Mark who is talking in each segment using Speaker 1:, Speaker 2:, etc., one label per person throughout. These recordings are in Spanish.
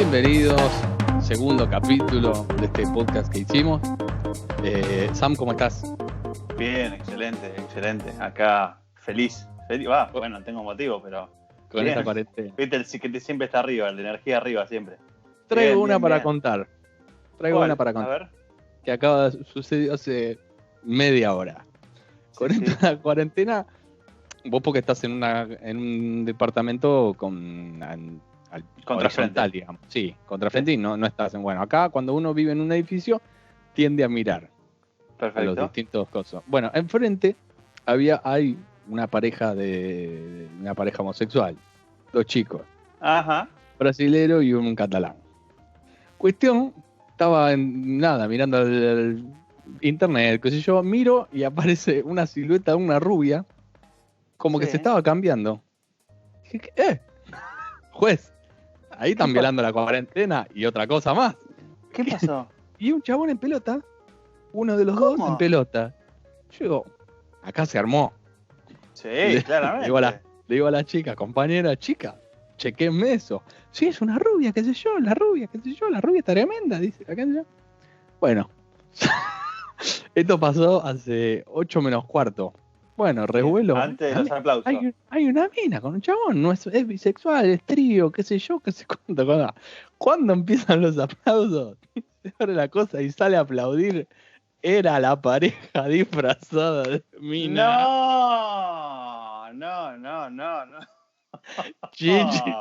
Speaker 1: Bienvenidos, segundo capítulo de este podcast que hicimos. Sam, ¿cómo estás?
Speaker 2: Bien, excelente. Acá feliz. Bueno, tengo motivo, pero
Speaker 1: Con
Speaker 2: bien.
Speaker 1: esta cuarentena.
Speaker 2: Viste, el que siempre está arriba, el de energía arriba siempre.
Speaker 1: Traigo
Speaker 2: Bien,
Speaker 1: una
Speaker 2: bien,
Speaker 1: para
Speaker 2: bien.
Speaker 1: contar.
Speaker 2: ¿Cuál?
Speaker 1: A
Speaker 2: A ver.
Speaker 1: Que sucedió hace media hora. Con
Speaker 2: Sí.
Speaker 1: esta cuarentena, vos porque estás en un departamento horizontal, digamos. Sí, contrafrente, y no estás en... Bueno, acá cuando uno vive en un edificio, tiende a mirar a los
Speaker 2: Perfecto.
Speaker 1: distintos cosas. Bueno, enfrente hay una pareja homosexual, dos chicos,
Speaker 2: Ajá.
Speaker 1: brasilero y un catalán. Cuestión, estaba mirando el internet, qué sé yo, miro y aparece una silueta de una rubia, como que
Speaker 2: Sí.
Speaker 1: se estaba cambiando. Dije, juez, ahí están violando la cuarentena y otra cosa más.
Speaker 2: ¿Qué pasó?
Speaker 1: Y un chabón en pelota, uno de los
Speaker 2: ¿Cómo?
Speaker 1: dos en pelota. Yo digo, acá se armó.
Speaker 2: Sí, claramente.
Speaker 1: Le digo a la chica, compañera, chequenme eso. Sí, es una rubia, qué sé yo, la rubia está tremenda, dice. Bueno, esto pasó hace 8 menos cuarto. Bueno, revuelo.
Speaker 2: Antes de los aplausos.
Speaker 1: Hay una mina con un chabón, no es bisexual, es trío, qué sé yo, qué sé cuánto. ¿Cuándo empiezan los aplausos? Se abre la cosa y sale a aplaudir. Era la pareja disfrazada de mina.
Speaker 2: No.
Speaker 1: Chichi,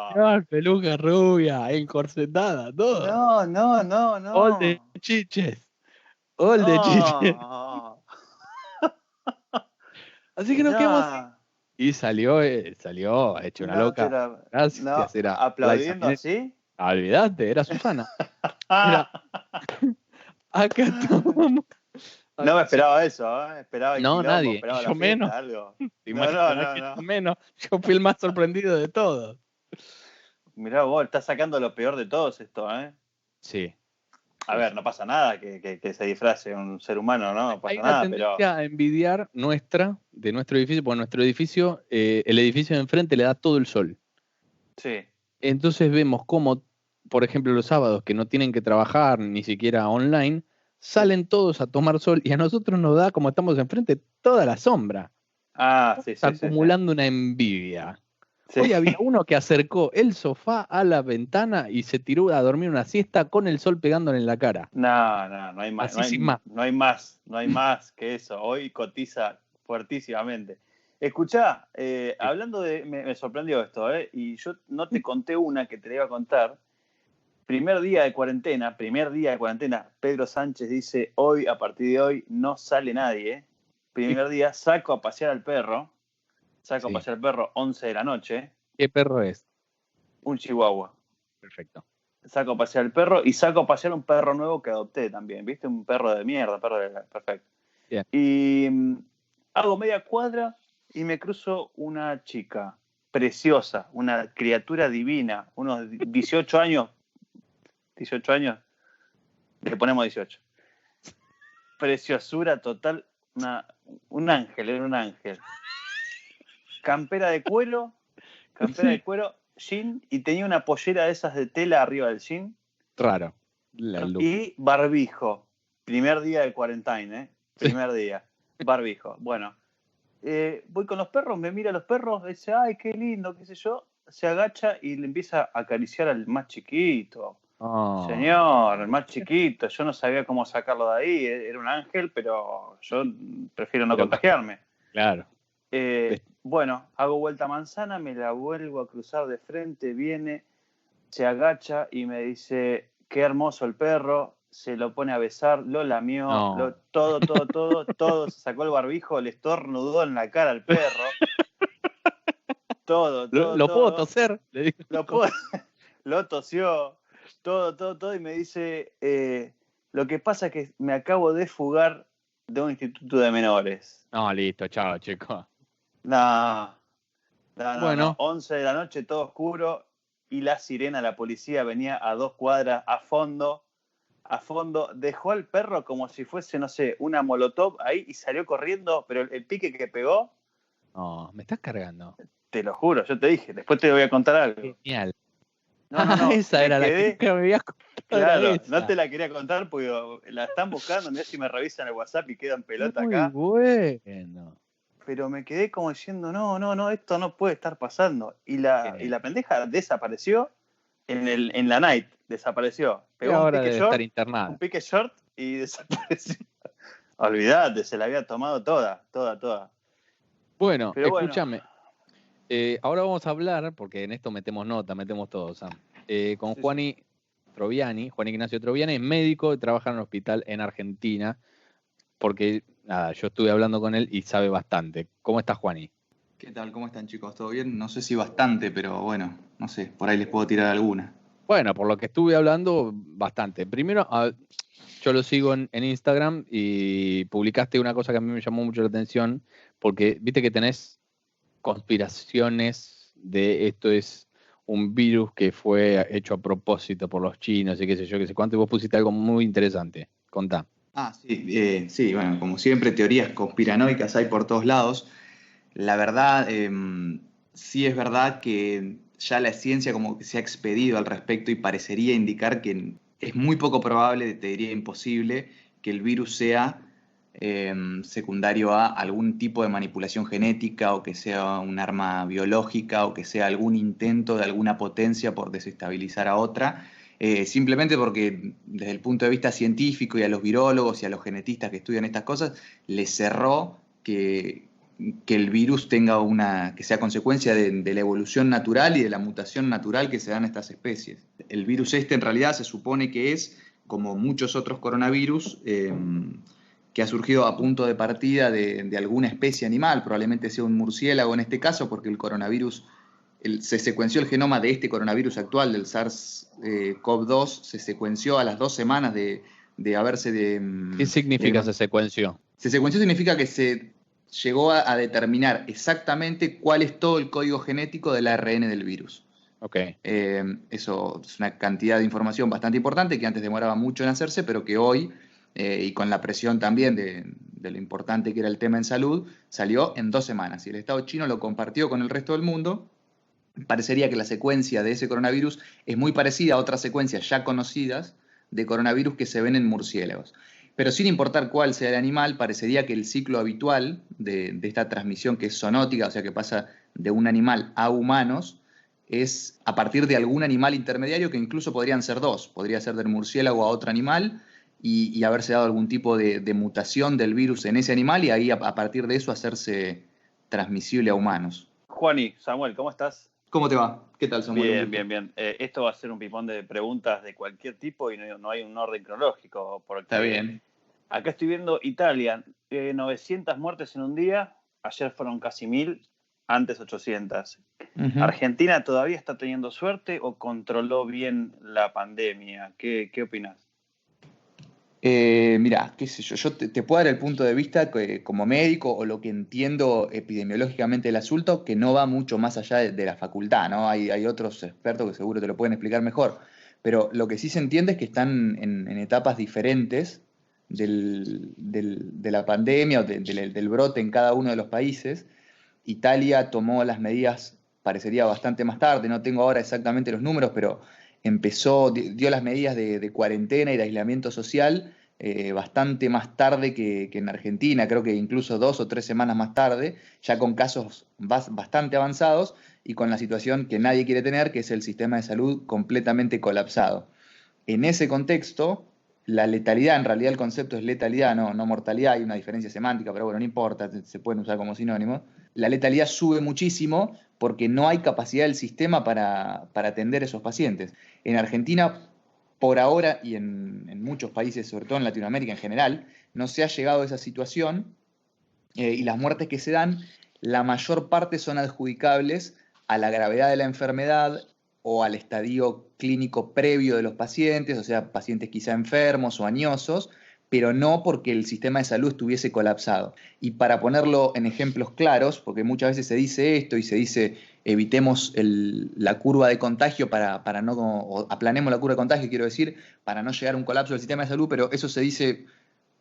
Speaker 1: peluca rubia, encorsetada, todo.
Speaker 2: No.
Speaker 1: All de chiches. All de chiches.
Speaker 2: No.
Speaker 1: Así que nos quedamos así. Y salió hecho una loca. Gracias, era
Speaker 2: aplaudiendo así.
Speaker 1: Olvídate, era Susana. Era, acá estamos.
Speaker 2: No me esperaba eso, esperaba el quilombo,
Speaker 1: nadie.
Speaker 2: esperaba
Speaker 1: Yo
Speaker 2: la fiesta,
Speaker 1: menos.
Speaker 2: algo.
Speaker 1: No. Menos. Yo fui el más sorprendido de todos.
Speaker 2: Mirá vos, estás sacando lo peor de todos esto, ¿eh?
Speaker 1: Sí.
Speaker 2: A ver, no pasa nada que se disfrace un ser humano, ¿no? No pasa
Speaker 1: Hay una
Speaker 2: nada,
Speaker 1: tendencia
Speaker 2: pero...
Speaker 1: a envidiar de nuestro edificio, porque nuestro edificio, el edificio de enfrente le da todo el sol.
Speaker 2: Sí.
Speaker 1: Entonces vemos cómo, por ejemplo, los sábados que no tienen que trabajar ni siquiera online, salen todos a tomar sol y a nosotros nos da, como estamos enfrente, toda la sombra.
Speaker 2: Sí.
Speaker 1: Acumulando una envidia.
Speaker 2: Sí.
Speaker 1: Hoy había uno que acercó el sofá a la ventana y se tiró a dormir una siesta con el sol pegándole en la cara.
Speaker 2: No hay más.
Speaker 1: Así sin más.
Speaker 2: No hay más que eso. Hoy cotiza fuertísimamente. Escuchá, hablando de... Me sorprendió esto, y yo no te conté una que te la iba a contar. Primer día de cuarentena, Pedro Sánchez dice, a partir de hoy, no sale nadie. Primer día, saco a pasear al perro. 11 de la noche.
Speaker 1: ¿Qué perro es?
Speaker 2: Un chihuahua.
Speaker 1: Perfecto.
Speaker 2: Saco a pasear al perro y saco a pasear un perro nuevo que adopté también. ¿Viste? Un perro de mierda, perfecto.
Speaker 1: Bien.
Speaker 2: Y hago media cuadra y me cruzo una chica preciosa, una criatura divina, unos 18 años. 18 años, le ponemos 18. Preciosura total, un ángel. Campera de cuero, jean, y tenía una pollera de esas de tela arriba del jean.
Speaker 1: Raro.
Speaker 2: Y barbijo. Primer día de cuarentena, Primer día. Barbijo. Bueno, voy con los perros, me mira a los perros, dice, ay, qué lindo, qué sé yo. Se agacha y le empieza a acariciar al más chiquito.
Speaker 1: Oh.
Speaker 2: Señor, el más chiquito, yo no sabía cómo sacarlo de ahí, era un ángel, pero yo prefiero no contagiarme.
Speaker 1: Claro.
Speaker 2: Bueno, hago vuelta a manzana, me la vuelvo a cruzar de frente, viene, se agacha y me dice, qué hermoso el perro, se lo pone a besar, lo lamió, todo, se sacó el barbijo, le estornudó en la cara al perro. Todo.
Speaker 1: ¿Lo puedo toser? Le digo.
Speaker 2: Lo tosió. Todo, y me dice, lo que pasa es que me acabo de fugar de un instituto de menores.
Speaker 1: No, listo, chao, chico.
Speaker 2: No.
Speaker 1: Bueno.
Speaker 2: 11 de la noche, todo oscuro, y la sirena, la policía, venía a 2 cuadras a fondo, dejó al perro como si fuese, no sé, una molotov ahí y salió corriendo, pero el pique que pegó...
Speaker 1: No, me estás cargando.
Speaker 2: Te lo juro, yo te dije, después te voy a contar algo.
Speaker 1: Genial.
Speaker 2: No, no, no.
Speaker 1: Esa
Speaker 2: Me
Speaker 1: era
Speaker 2: quedé,
Speaker 1: la que me habías contado, era
Speaker 2: claro, no
Speaker 1: esa.
Speaker 2: te la quería contar porque la están buscando, mirá si me revisan el WhatsApp y quedan pelota
Speaker 1: Muy
Speaker 2: acá.
Speaker 1: bueno.
Speaker 2: Pero me quedé como diciendo, no, no, no, esto no puede estar pasando. Y la pendeja desapareció en la night, desapareció.
Speaker 1: Y
Speaker 2: Pegó
Speaker 1: ahora debe estar
Speaker 2: un
Speaker 1: internada.
Speaker 2: pique short y desapareció. Olvídate, se la había tomado toda, toda, toda.
Speaker 1: Bueno,
Speaker 2: Pero bueno,
Speaker 1: escúchame. Ahora vamos a hablar, porque en esto metemos nota, metemos todo, Sam. Con
Speaker 2: sí, sí.
Speaker 1: Juan Ignacio Troviani, es médico, trabaja en un hospital en Argentina, porque nada, yo estuve hablando con él y sabe bastante. ¿Cómo estás, Juani?
Speaker 3: ¿Qué tal? ¿Cómo están, chicos? ¿Todo bien? No sé si bastante, pero bueno, no sé, por ahí les puedo tirar alguna.
Speaker 1: Bueno, por lo que estuve hablando, bastante. Primero, yo lo sigo en Instagram y publicaste una cosa que a mí me llamó mucho la atención, porque viste que tenés conspiraciones de esto es un virus que fue hecho a propósito por los chinos y qué sé yo, qué sé cuánto, y vos pusiste algo muy interesante. Contá.
Speaker 3: Sí, bueno, como siempre, teorías conspiranoicas hay por todos lados. La verdad, sí es verdad que ya la ciencia como que se ha expedido al respecto y parecería indicar que es muy poco probable, te diría imposible, que el virus sea secundario a algún tipo de manipulación genética o que sea un arma biológica o que sea algún intento de alguna potencia por desestabilizar a otra. Simplemente porque desde el punto de vista científico y a los virólogos y a los genetistas que estudian estas cosas, les cerró que el virus que sea consecuencia de la evolución natural y de la mutación natural que se dan en estas especies. El virus este en realidad se supone que es, como muchos otros coronavirus, que ha surgido a punto de partida de alguna especie animal, probablemente sea un murciélago en este caso, porque el coronavirus, se secuenció el genoma de este coronavirus actual, del SARS-CoV-2, se secuenció a las 2 semanas de haberse
Speaker 1: ¿Qué significa esa secuencia?
Speaker 3: Se secuenció significa que se llegó a determinar exactamente cuál es todo el código genético del ARN del virus.
Speaker 1: Ok.
Speaker 3: Eso es una cantidad de información bastante importante que antes demoraba mucho en hacerse, pero que hoy, y con la presión también de lo importante que era el tema en salud, salió en 2 semanas. Y el Estado chino lo compartió con el resto del mundo. Parecería que la secuencia de ese coronavirus es muy parecida a otras secuencias ya conocidas de coronavirus que se ven en murciélagos. Pero sin importar cuál sea el animal, parecería que el ciclo habitual de esta transmisión, que es zoonótica, o sea que pasa de un animal a humanos, es a partir de algún animal intermediario, que incluso podrían ser dos. Podría ser del murciélago a otro animal y haberse dado algún tipo de mutación del virus en ese animal y ahí a partir de eso hacerse transmisible a humanos.
Speaker 2: Juani, Samuel, ¿cómo estás?
Speaker 3: ¿Cómo te va? ¿Qué tal, Samuel? Un
Speaker 2: Bien,
Speaker 3: gusto.
Speaker 2: bien, bien. Esto va a ser un pipón de preguntas de cualquier tipo y no hay un orden cronológico,
Speaker 3: Está
Speaker 2: porque
Speaker 3: bien.
Speaker 2: acá estoy viendo Italia, 900 muertes en un día, ayer fueron casi 1000, antes 800. ¿Argentina todavía está teniendo suerte o controló bien la pandemia? ¿Qué opinas?
Speaker 3: Mirá, qué sé yo, te puedo dar el punto de vista como médico o lo que entiendo epidemiológicamente del asunto, que no va mucho más allá de la facultad, ¿no? Hay otros expertos que seguro te lo pueden explicar mejor, pero lo que sí se entiende es que están en etapas diferentes de la pandemia o del brote en cada uno de los países. Italia tomó las medidas, parecería bastante más tarde, no tengo ahora exactamente los números, pero dio las medidas de cuarentena y de aislamiento social bastante más tarde que en Argentina, creo que incluso 2 o 3 semanas más tarde, ya con casos bastante avanzados y con la situación que nadie quiere tener, que es el sistema de salud completamente colapsado. En ese contexto, la letalidad, en realidad el concepto es letalidad, no mortalidad, hay una diferencia semántica, pero bueno, no importa, se pueden usar como sinónimo. La letalidad sube muchísimo porque no hay capacidad del sistema para atender a esos pacientes. En Argentina, por ahora, y en muchos países, sobre todo en Latinoamérica en general, no se ha llegado a esa situación y las muertes que se dan, la mayor parte son adjudicables a la gravedad de la enfermedad o al estadio clínico previo de los pacientes, o sea, pacientes quizá enfermos o añosos, pero no porque el sistema de salud estuviese colapsado. Y para ponerlo en ejemplos claros, porque muchas veces se dice esto y se dice evitemos la curva de contagio para no, o aplanemos la curva de contagio, quiero decir, para no llegar a un colapso del sistema de salud, pero eso se dice,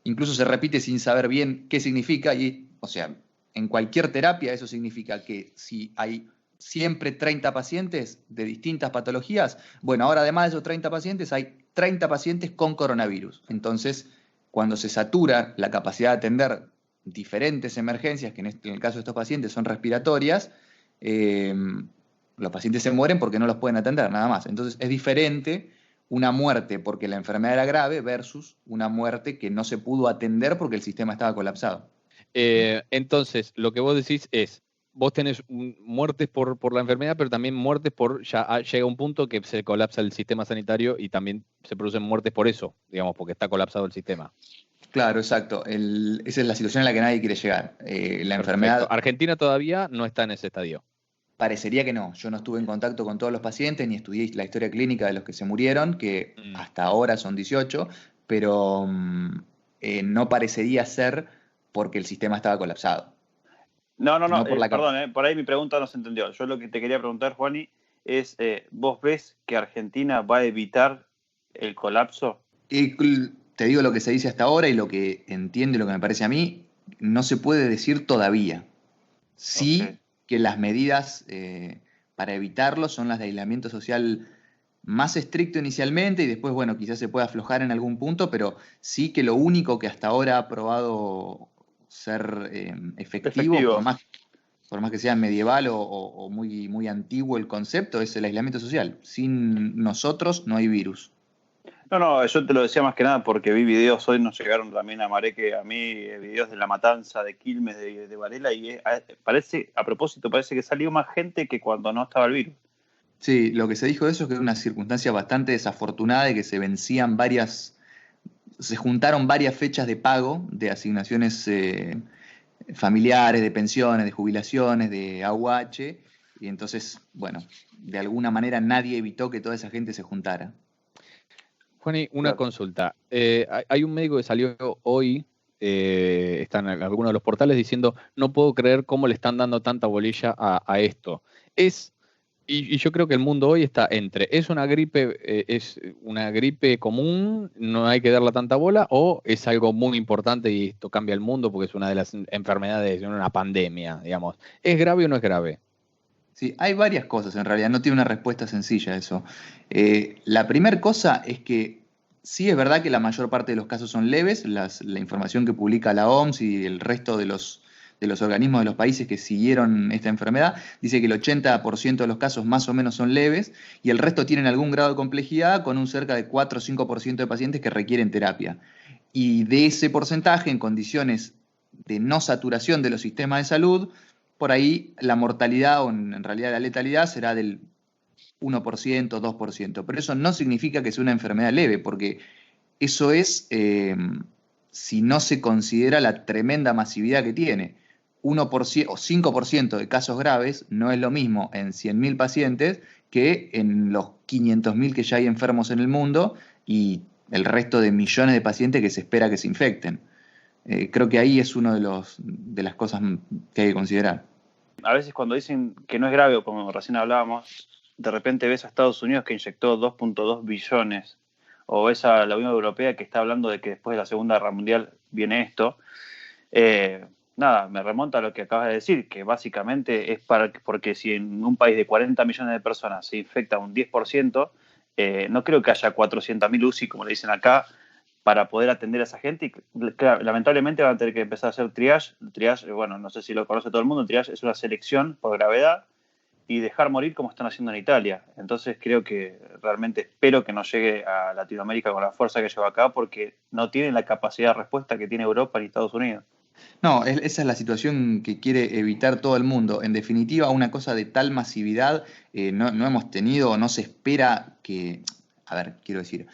Speaker 3: incluso se repite sin saber bien qué significa, o sea, en cualquier terapia eso significa que si hay siempre 30 pacientes de distintas patologías. Bueno, ahora además de esos 30 pacientes, hay 30 pacientes con coronavirus. Entonces, cuando se satura la capacidad de atender diferentes emergencias, que en el caso de estos pacientes son respiratorias, los pacientes se mueren porque no los pueden atender, nada más. Entonces, es diferente una muerte porque la enfermedad era grave versus una muerte que no se pudo atender porque el sistema estaba colapsado.
Speaker 1: Entonces, lo que vos decís es, vos tenés muertes por la enfermedad, pero también muertes ya llega un punto que se colapsa el sistema sanitario y también se producen muertes por eso, digamos, porque está colapsado el sistema.
Speaker 3: Claro, exacto. Esa es la situación en la que nadie quiere llegar. La enfermedad...
Speaker 1: Argentina todavía no está en ese estadio.
Speaker 3: Parecería que no. Yo no estuve en contacto con todos los pacientes ni estudié la historia clínica de los que se murieron, que hasta ahora son 18, pero no parecería ser porque el sistema estaba colapsado.
Speaker 2: No, perdón, por ahí mi pregunta no se entendió. Yo lo que te quería preguntar, Juani, es, ¿vos ves que Argentina va a evitar el colapso?
Speaker 3: Te digo lo que se dice hasta ahora y lo que entiendo y lo que me parece a mí, no se puede decir todavía. Sí, okay, que las medidas para evitarlo son las de aislamiento social más estricto inicialmente y después, bueno, quizás se pueda aflojar en algún punto, pero sí que lo único que hasta ahora ha probado ser efectivo. Por más que sea medieval o muy, muy antiguo el concepto, es el aislamiento social. Sin nosotros no hay virus.
Speaker 2: No, yo te lo decía más que nada porque vi videos, hoy nos llegaron también a Mareque, a mí, videos de la matanza de Quilmes, de Varela, y parece que salió más gente que cuando no estaba el virus.
Speaker 3: Sí, lo que se dijo de eso es que era una circunstancia bastante desafortunada y que se juntaron varias fechas de pago de asignaciones familiares, de pensiones, de jubilaciones, de AUH, y entonces, bueno, de alguna manera nadie evitó que toda esa gente se juntara.
Speaker 1: Juani, una consulta. Hay un médico que salió hoy, está en algunos de los portales diciendo, no puedo creer cómo le están dando tanta bolilla a esto. Y yo creo que el mundo hoy está entre, es una gripe común, no hay que darle tanta bola, o es algo muy importante y esto cambia el mundo porque es una de las enfermedades, una pandemia, digamos. ¿Es grave o no es grave?
Speaker 3: Sí, hay varias cosas en realidad, no tiene una respuesta sencilla eso. La primera cosa es que sí es verdad que la mayor parte de los casos son leves, la información que publica la OMS y el resto de los organismos de los países que siguieron esta enfermedad dice que el 80% de los casos más o menos son leves y el resto tienen algún grado de complejidad con un cerca de 4 o 5% de pacientes que requieren terapia. Y de ese porcentaje, en condiciones de no saturación de los sistemas de salud, por ahí la mortalidad o en realidad la letalidad será del 1%, 2%. Pero eso no significa que sea una enfermedad leve, porque eso es si no se considera la tremenda masividad que tiene. 1% o 5% de casos graves no es lo mismo en 100.000 pacientes que en los 500.000 que ya hay enfermos en el mundo y el resto de millones de pacientes que se espera que se infecten. Creo que ahí es una de las cosas que hay que considerar.
Speaker 2: A veces cuando dicen que no es grave, o como recién hablábamos, de repente ves a Estados Unidos que inyectó 2.2 billones, o ves a la Unión Europea que está hablando de que después de la Segunda Guerra Mundial viene esto. Me remonta a lo que acabas de decir, que básicamente es porque si en un país de 40 millones de personas se infecta un 10%, no creo que haya 400.000 UCI, como le dicen acá, para poder atender a esa gente. Y claro, lamentablemente van a tener que empezar a hacer triage. El triage, bueno, no sé si lo conoce todo el mundo, el triage es una selección por gravedad y dejar morir como están haciendo en Italia. Entonces creo que realmente espero que no llegue a Latinoamérica con la fuerza que lleva acá porque no tienen la capacidad de respuesta que tiene Europa ni Estados Unidos.
Speaker 3: No, esa es la situación que quiere evitar todo el mundo. En definitiva, una cosa de tal masividad no hemos tenido, no se espera que, quiero decir,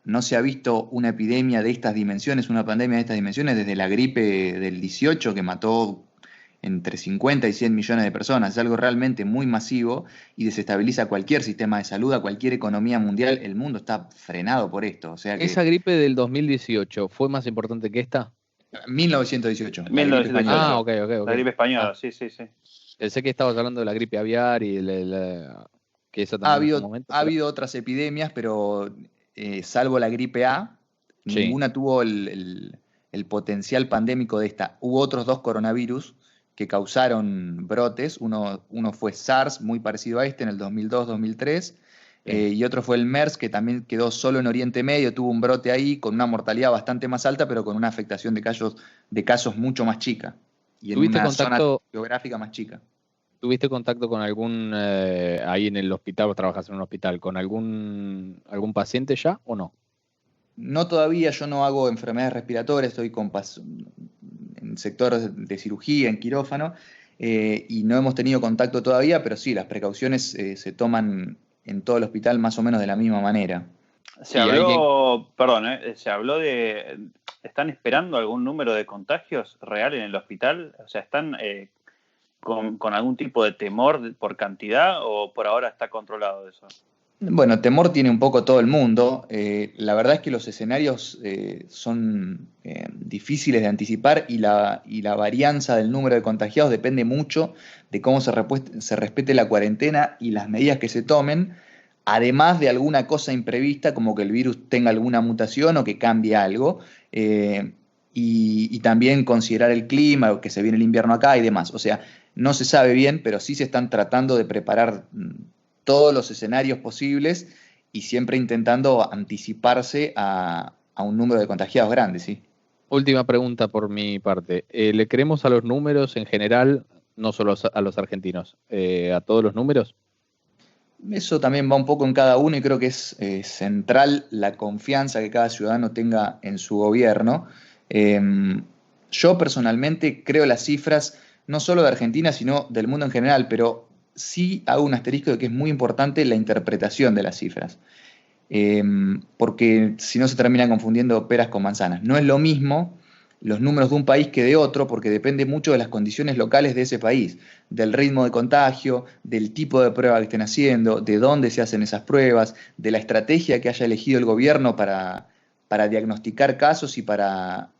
Speaker 3: no se ha visto una epidemia de estas dimensiones, una pandemia de estas dimensiones desde la gripe del 18 que mató entre 50 y 100 millones de personas. Es algo realmente muy masivo y desestabiliza cualquier sistema de salud, a cualquier economía mundial. El mundo está frenado por esto. O sea que,
Speaker 1: ¿esa gripe del 2018 fue más importante que esta?
Speaker 3: 1918.
Speaker 2: 1918.
Speaker 1: Ah, ok.
Speaker 2: La gripe española, sí.
Speaker 1: Sé que estabas hablando de la gripe aviar y que eso también en su momento.
Speaker 3: Ha habido otras epidemias, pero salvo la gripe A, ninguna tuvo el potencial pandémico de esta. Hubo otros 2 coronavirus que causaron brotes. Uno fue SARS, muy parecido a este, en el 2002-2003. Y otro fue el MERS, que también quedó solo en Oriente Medio, tuvo un brote ahí con una mortalidad bastante más alta, pero con una afectación de casos mucho más chica. Y en una zona geográfica más chica.
Speaker 1: ¿Tuviste contacto con algún, ahí en el hospital, vos trabajas en un hospital, con algún paciente ya o no?
Speaker 3: No todavía, yo no hago enfermedades respiratorias, estoy en sector de cirugía, en quirófano, y no hemos tenido contacto todavía, pero sí, las precauciones se toman en todo el hospital más o menos de la misma manera.
Speaker 2: Se habló de... ¿Están esperando algún número de contagios real en el hospital? O sea, ¿están con algún tipo de temor por cantidad o por ahora está controlado eso?
Speaker 3: Bueno, temor tiene un poco todo el mundo. La verdad es que los escenarios son difíciles de anticipar y la varianza del número de contagiados depende mucho de cómo se respete la cuarentena y las medidas que se tomen, además de alguna cosa imprevista como que el virus tenga alguna mutación o que cambie algo, y también considerar el clima, que se viene el invierno acá y demás. O sea, no se sabe bien, pero sí se están tratando de preparar todos los escenarios posibles y siempre intentando anticiparse a un número de contagiados grande, ¿sí?
Speaker 1: Última pregunta por mi parte. ¿Le creemos a los números en general, no solo a los argentinos, a todos los números?
Speaker 3: Eso también va un poco en cada uno y creo que es central la confianza que cada ciudadano tenga en su gobierno. Yo personalmente creo las cifras no solo de Argentina, sino del mundo en general, pero sí hago un asterisco de que es muy importante la interpretación de las cifras, porque si no se terminan confundiendo peras con manzanas. No es lo mismo los números de un país que de otro, porque depende mucho de las condiciones locales de ese país, del ritmo de contagio, del tipo de prueba que estén haciendo, de dónde se hacen esas pruebas, de la estrategia que haya elegido el gobierno para diagnosticar casos y para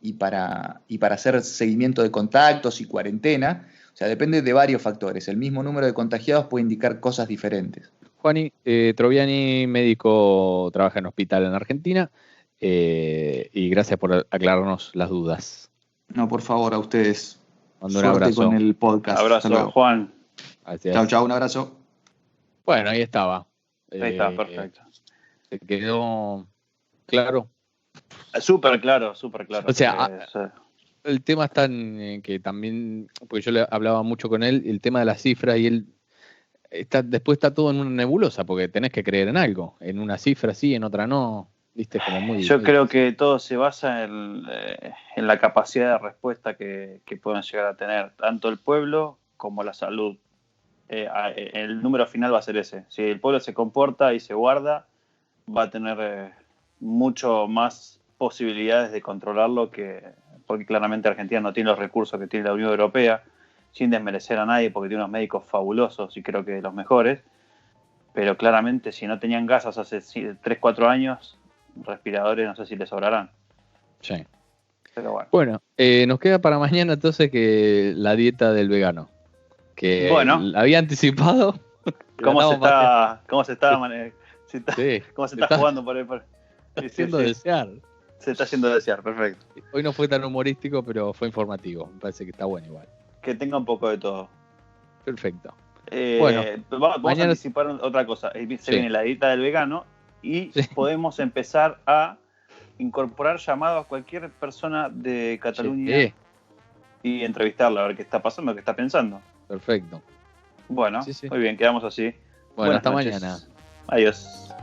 Speaker 3: hacer seguimiento de contactos y cuarentena. O sea, depende de varios factores. El mismo número de contagiados puede indicar cosas diferentes.
Speaker 1: Juani Troviani, médico, trabaja en hospital en Argentina, y gracias por aclararnos las dudas.
Speaker 3: No, por favor, a ustedes.
Speaker 1: Mando un abrazo.
Speaker 3: Con el podcast.
Speaker 2: Abrazo, Juan.
Speaker 3: Chao, chao, un abrazo.
Speaker 1: Bueno, ahí estaba.
Speaker 2: Ahí está, perfecto.
Speaker 1: ¿Se quedó claro?
Speaker 2: Súper claro, súper claro.
Speaker 1: O sea, el tema está en que también, porque yo le hablaba mucho con él, el tema de las cifras, y él después está todo en una nebulosa, porque tenés que creer en algo, en una cifra sí, en otra no, viste, como muy...
Speaker 2: Yo creo que todo se basa en la capacidad de respuesta que pueden llegar a tener, tanto el pueblo como la salud. El número final va a ser ese. Si el pueblo se comporta y se guarda, va a tener mucho más posibilidades de controlarlo, porque claramente Argentina no tiene los recursos que tiene la Unión Europea, sin desmerecer a nadie, porque tiene unos médicos fabulosos y creo que los mejores, pero claramente si no tenían gasas hace 3-4 años, respiradores no sé si les sobrarán.
Speaker 1: Sí.
Speaker 2: Pero
Speaker 1: bueno, nos queda para mañana entonces que la dieta del vegano, que había anticipado.
Speaker 2: ¿Cómo se está jugando por el...
Speaker 1: desear.
Speaker 2: Se está haciendo desear, perfecto.
Speaker 1: Hoy no fue tan humorístico, pero fue informativo. Me parece que está bueno igual.
Speaker 2: Que tenga un poco de todo.
Speaker 1: Perfecto.
Speaker 2: Bueno, vamos a anticipar otra cosa. Se viene la dieta del vegano y podemos empezar a incorporar llamados a cualquier persona de Cataluña y entrevistarla, a ver qué está pasando, qué está pensando.
Speaker 1: Perfecto.
Speaker 2: Bueno, muy bien, quedamos así.
Speaker 1: Bueno, hasta mañana.
Speaker 2: Adiós.